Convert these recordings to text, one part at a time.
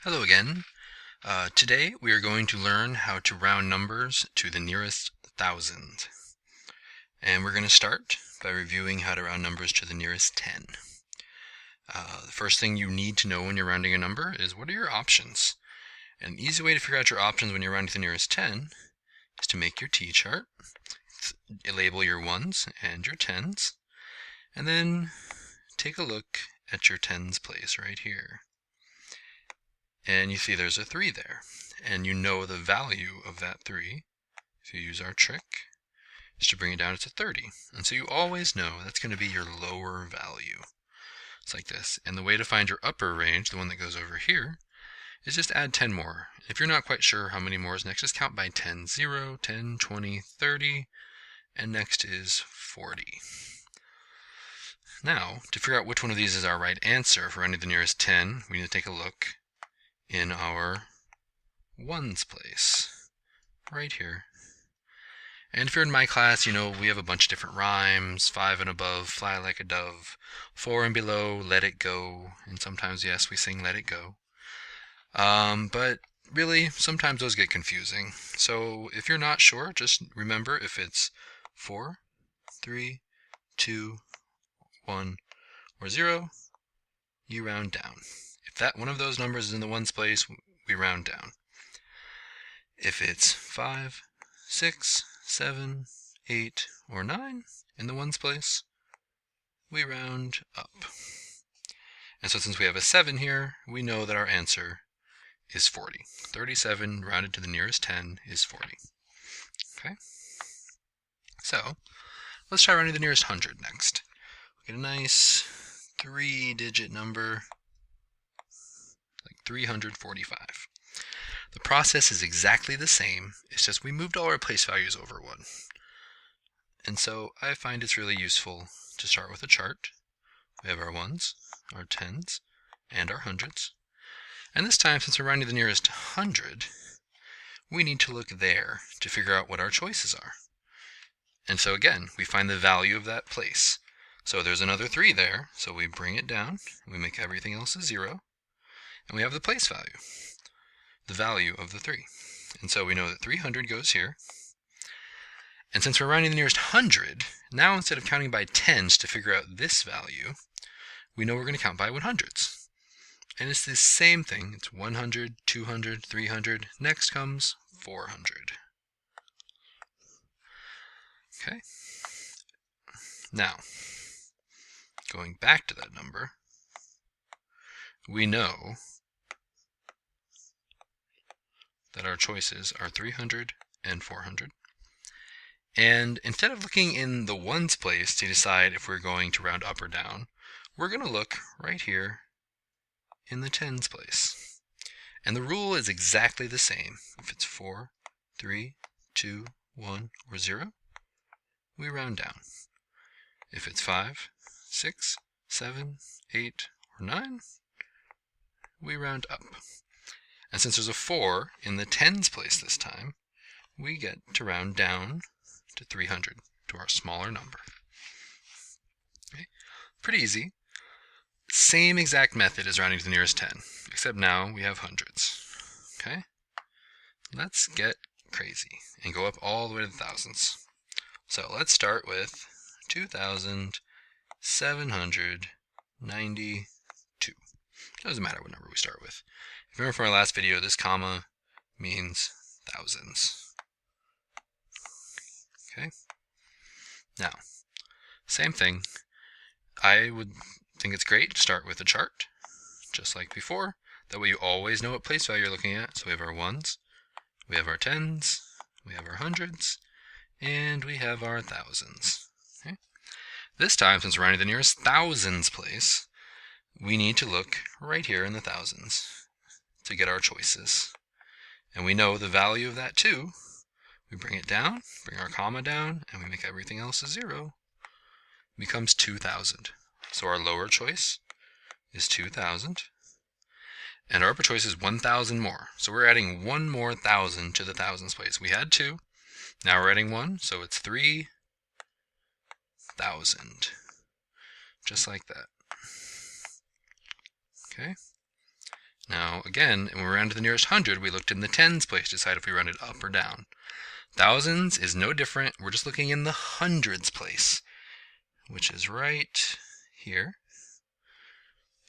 Hello again. Today we are going to learn how to round numbers to the nearest thousand. And we're going to start by reviewing how to round numbers to the nearest 10. The first thing you need to know when you're rounding a number is what are your options? And an easy way to figure out your options when you're rounding to the nearest 10 is to make your T-chart, label your ones and your tens, and then take a look at your tens place right here. And you see there's a 3 there, and you know the value of that 3, if you use our trick, is to bring it down to 30. And so you always know that's going to be your lower value. It's like this. And the way to find your upper range, the one that goes over here, is just add 10 more. If you're not quite sure how many more is next, just count by 10. 0, 10, 20, 30, and next is 40. Now, to figure out which one of these is our right answer for rounding the nearest 10, we need to take a look in our ones place, right here. And if you're in my class, you know we have a bunch of different rhymes. 5 and above, fly like a dove. 4 and below, let it go. And sometimes, yes, we sing let it go. But really, sometimes those get confusing. So if you're not sure, just remember if it's 4, 3, 2, 1, or 0, you round down. If that one of those numbers is in the ones place, we round down. If it's 5, 6, 7, 8, or 9 in the ones place, we round up. And so since we have a 7 here, we know that our answer is 40. 37 rounded to the nearest 10 is 40. Okay? So let's try rounding to the nearest 100 next. Get a nice 3-digit number, like 345. The process is exactly the same, it's just we moved all our place values over one. And so I find it's really useful to start with a chart. We have our ones, our tens, and our hundreds. And this time, since we're rounding the nearest 100, we need to look there to figure out what our choices are. And so again, we find the value of that place. So there's another 3 there, so we bring it down, we make everything else a 0, and we have the place value, the value of the 3. And so we know that 300 goes here. And since we're rounding the nearest 100, now instead of counting by tens to figure out this value, we know we're going to count by 100s. And it's the same thing. It's 100, 200, 300. Next comes 400. Okay. Now, going back to that number, we know that our choices are 300 and 400. And instead of looking in the ones place to decide if we're going to round up or down, we're going to look right here in the tens place. And the rule is exactly the same. If it's 4, 3, 2, 1, or 0, we round down. If it's 5, 6, 7, 8, or 9, we round up. And since there's a 4 in the tens place this time, we get to round down to 300, to our smaller number. Okay. Pretty easy. Same exact method as rounding to the nearest 10, except now we have hundreds. Okay? Let's get crazy and go up all the way to the thousands. So let's start with 2,792. Doesn't matter what number we start with. If you remember from our last video, this comma means thousands. Okay? Now, same thing. I would think it's great to start with a chart, just like before. That way you always know what place value you're looking at. So we have our ones, we have our tens, we have our hundreds, and we have our thousands. Okay? This time, since we're rounding the nearest thousands place, we need to look right here in the thousands to get our choices. And we know the value of that too. We bring it down, bring our comma down, and we make everything else a 0. It becomes 2,000. So our lower choice is 2,000. And our upper choice is 1,000 more. So we're adding one more 1,000 to the thousands place. We had 2. Now we're adding 1, so it's 3,000. Just like that. Okay? Now, again, when we round to the nearest 100, we looked in the tens place to decide if we rounded up or down. Thousands is no different. We're just looking in the hundreds place, which is right here.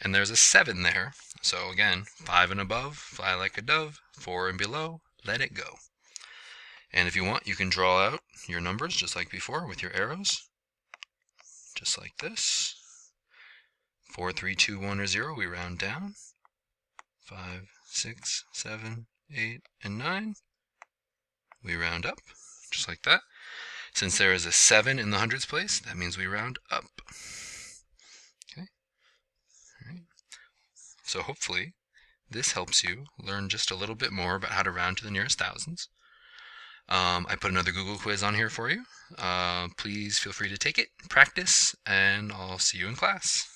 And there's a 7 there. So again, 5 and above, fly like a dove. 4 and below, let it go. And if you want, you can draw out your numbers just like before with your arrows. Just like this. 4, 3, 2, 1, or 0, we round down. 5, 6, 7, 8, and 9. We round up, just like that. Since there is a 7 in the hundreds place, that means we round up. Okay. All right. So hopefully this helps you learn just a little bit more about how to round to the nearest thousands. I put another Google quiz on here for you. Please feel free to take it, practice, and I'll see you in class.